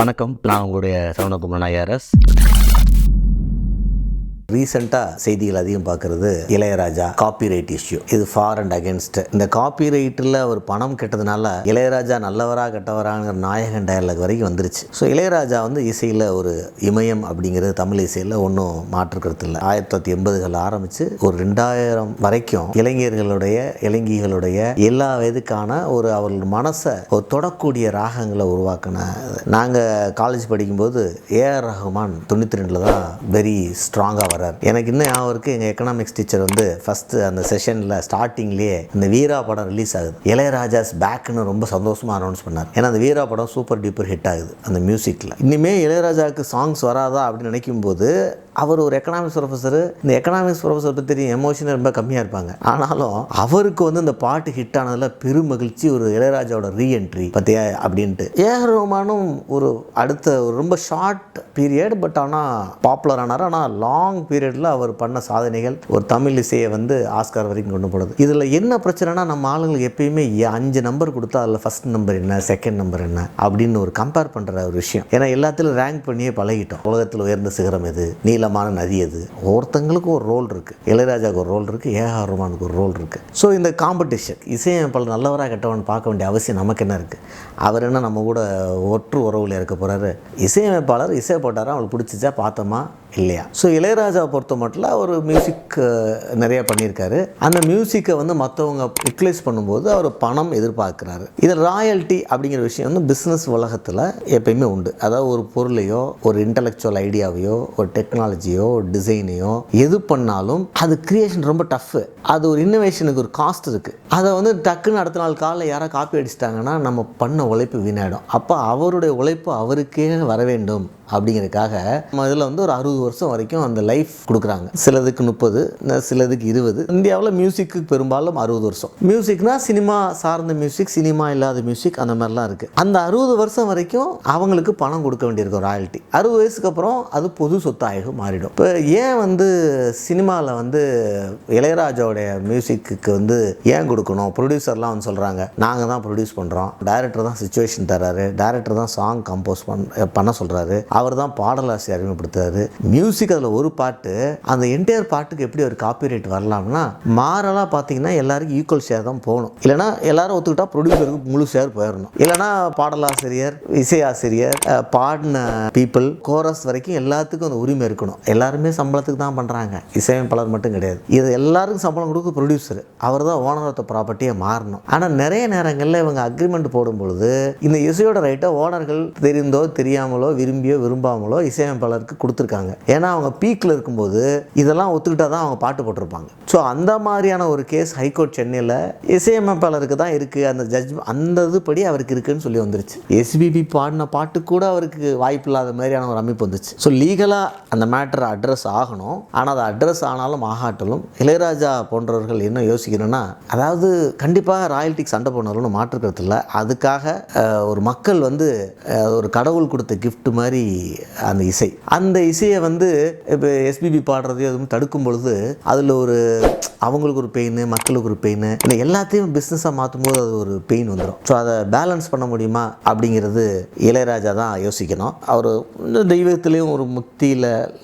வணக்கம், நான் உங்களுடைய சரவணகுமார் ஐஆர்எஸ். ரீசெண்டாக செய்திகள் அதிகம் பார்க்குறது இளையராஜா காப்பிரைட் இஷ்யூ. இது ஃபார் அண்ட் அகேன்ஸ்ட். இந்த காப்பிரைட்டில் ஒரு பணம் கெட்டதுனால இளையராஜா நல்லவரா கெட்டவராங்கிற நாயகன் டயலாக் வரைக்கும் வந்துருச்சு. ஸோ இளையராஜா இசையில் ஒரு இமயம் அப்படிங்கிறது தமிழ் இசையில் ஒன்றும் மாற்றுக்கிறது இல்லை. 1980கள் ஆரம்பித்து ஒரு 2000 வரைக்கும் இளைஞர்களுடைய எல்லா வயதுக்கான ஒரு அவர்கள் மனசை ஒரு தொடக்கூடிய ராகங்களை உருவாக்கின. நாங்கள் காலேஜ் படிக்கும்போது ஏஆர் ரஹ்மான் 92 தான் வெரி ஸ்ட்ராங்காக. எனக்கு இன்னும் ஞாபகம் இருக்குது, எங்கள் எக்கனாமிக்ஸ் டீச்சர் ஃபஸ்ட்டு அந்த செஷனில் ஸ்டார்டிங்லேயே இந்த வீரா படம் ரிலீஸ் ஆகுது, இளையராஜாஸ் பேக்னு ரொம்ப சந்தோஷமாக அனௌன்ஸ் பண்ணார். ஏன்னா அந்த வீரா படம் சூப்பர் டூப்பர் ஹிட் ஆகுது அந்த மியூசிக்கில். இனிமேல் இளையராஜாவுக்கு சாங்ஸ் வராதா அப்படின்னு நினைக்கும் போது அவர் ஒரு எக்கனாமிக்ஸ் ப்ரொஃபஸர். இந்த எக்கனாமிக்ஸ் ப்ரொஃபஸர் பற்றி தெரியும், எமோஷனல் ரொம்ப கம்மியாக இருப்பாங்க. ஆனாலும் அவருக்கு இந்த பாட்டு ஹிட் ஆனதில் பெரும் மகிழ்ச்சி. ஒரு இளையராஜாவோட ரீஎன்ட்ரி பற்றியா அப்படின்ட்டு. ஏஆர் ரஹ்மானும் ஒரு அடுத்த ஒரு ரொம்ப ஷார்ட் பீரியட், பட் ஆனால் பாப்புலர் ஆனார். ஆனால் லாங் பீரியடில் அவர் பண்ண சாதனைகள் ஒரு தமிழ் இசையை ஆஸ்கார் வரைக்கும் கொண்டு போடுது. இதில் என்ன பிரச்சனைனா, நம்ம ஆளுங்களுக்கு எப்பயுமே 5 நம்பர் கொடுத்தா அதில் ஃபஸ்ட் நம்பர் என்ன, செகண்ட் நம்பர் என்ன அப்படின்னு ஒரு கம்பேர் பண்ணுற ஒரு விஷயம். ஏன்னா எல்லாத்திலும் ரேங்க் பண்ணியே பழகிட்டோம். உலகத்தில் உயர்ந்த சிகரம் எது, நீளமான நதி எது, ஒருத்தங்களுக்கு ஒரு ரோல் இருக்குது. இளையராஜாவுக்கு ஒரு ரோல் இருக்குது, ஏஆர் ரஹ்மானுக்கு ஒரு ரோல் இருக்குது. ஸோ இந்த காம்படிஷன் இசையமைப்பாளர் நல்லவராக கெட்டவன் பார்க்க வேண்டிய அவசியம் நமக்கு என்ன இருக்குது? அவர் என்ன நம்ம கூட ஒற்று உறவில் இருக்க போகிறாரு? இசையமைப்பாளர் இசை போட்டாரா, அவங்களுக்கு பிடிச்சிச்சா, பார்த்தோமா இல்லையா? ஸோ இளையராஜாவை பொறுத்த மட்டும் அவர் மியூசிக் நிறையா பண்ணியிருக்காரு. அந்த மியூசிக்கை மற்றவங்க யூட்டிலைஸ் பண்ணும்போது அவர் பணம் எதிர்பார்க்குறாரு. இதில் ராயல்ட்டி அப்படிங்கிற விஷயம் பிஸ்னஸ் உலகத்தில் எப்பயுமே உண்டு. அதாவது ஒரு பொருளையோ ஒரு இன்டலெக்சுவல் ஐடியாவையோ ஒரு டெக்னாலஜியோ ஒரு டிசைனையோ எது பண்ணாலும் அது கிரியேஷன் ரொம்ப டஃப்பு. அது ஒரு இன்னோவேஷனுக்கு ஒரு காஸ்ட் இருக்குது. அதை டக்குன்னு அடுத்த நாள் காலையில் யாராவது காப்பி அடிச்சிட்டாங்கன்னா நம்ம பண்ண உழைப்பு வீணாயிடும். அப்போ அவருடைய உழைப்பு அவருக்கே வர வேண்டும் அப்படிங்கிறதுக்காக இதில் ஒரு 60 வருஷம் வரைக்கும் அந்த லைஃப் கொடுக்குறாங்க. சிலதுக்கு 30, சிலதுக்கு 20. இந்தியாவில் மியூசிக்கு பெரும்பாலும் 60 வருஷம். மியூசிக்னா சினிமா சார்ந்த மியூசிக், சினிமா இல்லாத மியூசிக், அந்த மாதிரிலாம் இருக்குது. அந்த 60 வருஷம் வரைக்கும் அவங்களுக்கு பணம் கொடுக்க வேண்டியிருக்கும் ராயல்ட்டி. 60 வயசுக்கு அப்புறம் அது பொது சொத்தாக மாறிடும். இப்போ ஏன் சினிமாவில் இளையராஜாவுடைய மியூசிக்கு ஏன் கொடுக்கணும்? ப்ரொடியூசர்லாம் சொல்கிறாங்க, நாங்கள் தான் ப்ரொடியூஸ் பண்ணுறோம், டைரக்டர் தான் சிச்சுவேஷன் தர்றாரு, டைரக்டர் தான் சாங் கம்போஸ் பண்ண சொல்கிறாரு, அவர் தான் பாடலாசிரியர் அறிமுகப்படுத்துறாரு. மியூசிக் அதில் ஒரு பாட்டு, அந்த என்டையர் பாட்டுக்கு எப்படி ஒரு காப்பிரைட் வரலாம்னா, மாறலாக பார்த்தீங்கன்னா எல்லாருக்கும் ஈக்குவல் ஷேர் தான் போகணும். இல்லைனா எல்லாரும் ஒத்துக்கிட்டா ப்ரொடியூசருக்கு முழு ஷேர் போயிடணும். இல்லைனா பாடலாசிரியர், இசையாசிரியர், பாடின பீப்புள், கோரஸ் வரைக்கும் எல்லாத்துக்கும் அந்த உரிமை இருக்கணும். எல்லாருமே சம்பளத்துக்கு தான் பண்ணுறாங்க, இசையமைப்பாளர் மட்டும் கிடையாது. இது எல்லாருக்கும் சம்பளம் கொடுக்க ப்ரொடியூசர், அவர் தான் ஓனர் ஆஃப் த ப்ராப்பர்ட்டியை மாறணும். ஆனால் நிறைய நேரங்களில் இவங்க அக்ரிமெண்ட் போடும்பொழுது இந்த இசையோட ரைட்டை ஓனர்கள் தெரிந்தோ தெரியாமலோ விரும்பியோ விரும்பாமலோ இசையமைப்பாளருக்கு கொடுத்துருக்காங்க. ஏன்னா அவங்க பீக்கில் இருக்கும்போது இதெல்லாம் ஒத்துக்கிட்டா தான் அவங்க பாட்டு போட்டிருப்பாங்க. ஸோ அந்த மாதிரியான ஒரு கேஸ் ஹைகோர்ட் சென்னையில் இசையமைப்பாளருக்கு தான் இருக்குது. அந்த ஜட்ஜ்மெண்ட் அந்த இதுபடி அவருக்கு இருக்குன்னு சொல்லி வந்துருச்சு. எஸ்பிபி பாடின பாட்டு கூட அவருக்கு வாய்ப்பு இல்லாத மாதிரியான ஒரு அமைப்பு வந்துச்சு. ஸோ லீகலாக அந்த மேட்டரை அட்ரஸ் ஆகணும். ஆனால் அது அட்ரஸ் ஆனாலும் ஆகாட்டலும் இளையராஜா போன்றவர்கள் என்ன யோசிக்கணும்னா, அதாவது கண்டிப்பாக ராயல்ட்டிக்கு சண்டை போனவர்களும் மாற்றுக்கிறது இல்லை. அதுக்காக ஒரு மக்கள் ஒரு கடவுள் கொடுத்த கிஃப்ட் மாதிரி அந்த இசையை இப்போ எஸ்பிபி பாடுறதையும் அதுவும் தடுக்கும் பொழுது அதில் அவங்களுக்கு ஒரு பெயின், மக்களுக்கு ஒரு பெயின், இல்லை எல்லாத்தையும் பிஸ்னஸாக மாற்றும் போது அது ஒரு பெயின் வந்துடும். ஸோ அதை பேலன்ஸ் பண்ண முடியுமா அப்படிங்கிறது இளையராஜா தான் யோசிக்கணும். அவர் தெய்வத்திலையும் ஒரு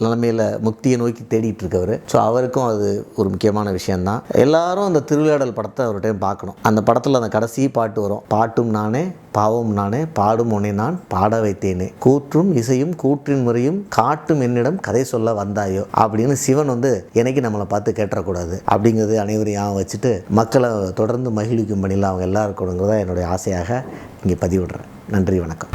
நிலைமையில் முக்தியை நோக்கி தேடிட்டு இருக்கவர். ஸோ அவருக்கும் அது ஒரு முக்கியமான விஷயம்தான். எல்லாரும் அந்த திருவிளையாடல் படத்தை ஒரு டைம் பார்க்கணும். அந்த படத்தில் அந்த கடைசி பாட்டு வரும், பாட்டும் நானே பாவம் நானே பாடும் உன்னை நான் பாட வைத்தேனே, கூற்றும் இசையும் கூற்றின் முறையும் காட்டும் என்னிடம் கதை சொல்ல வந்தாயோ அப்படின்னு சிவன் என்னைக்கு நம்மளை பார்த்து கேட்டக்கூடாது அப்படிங்கிறது அனைவரையும் வச்சுட்டு மக்களை தொடர்ந்து மகிழ்விக்கும் பணியில் அவங்க எல்லாருக்கும் என்னுடைய ஆசையாக இங்கே பதிவிடுறேன். நன்றி, வணக்கம்.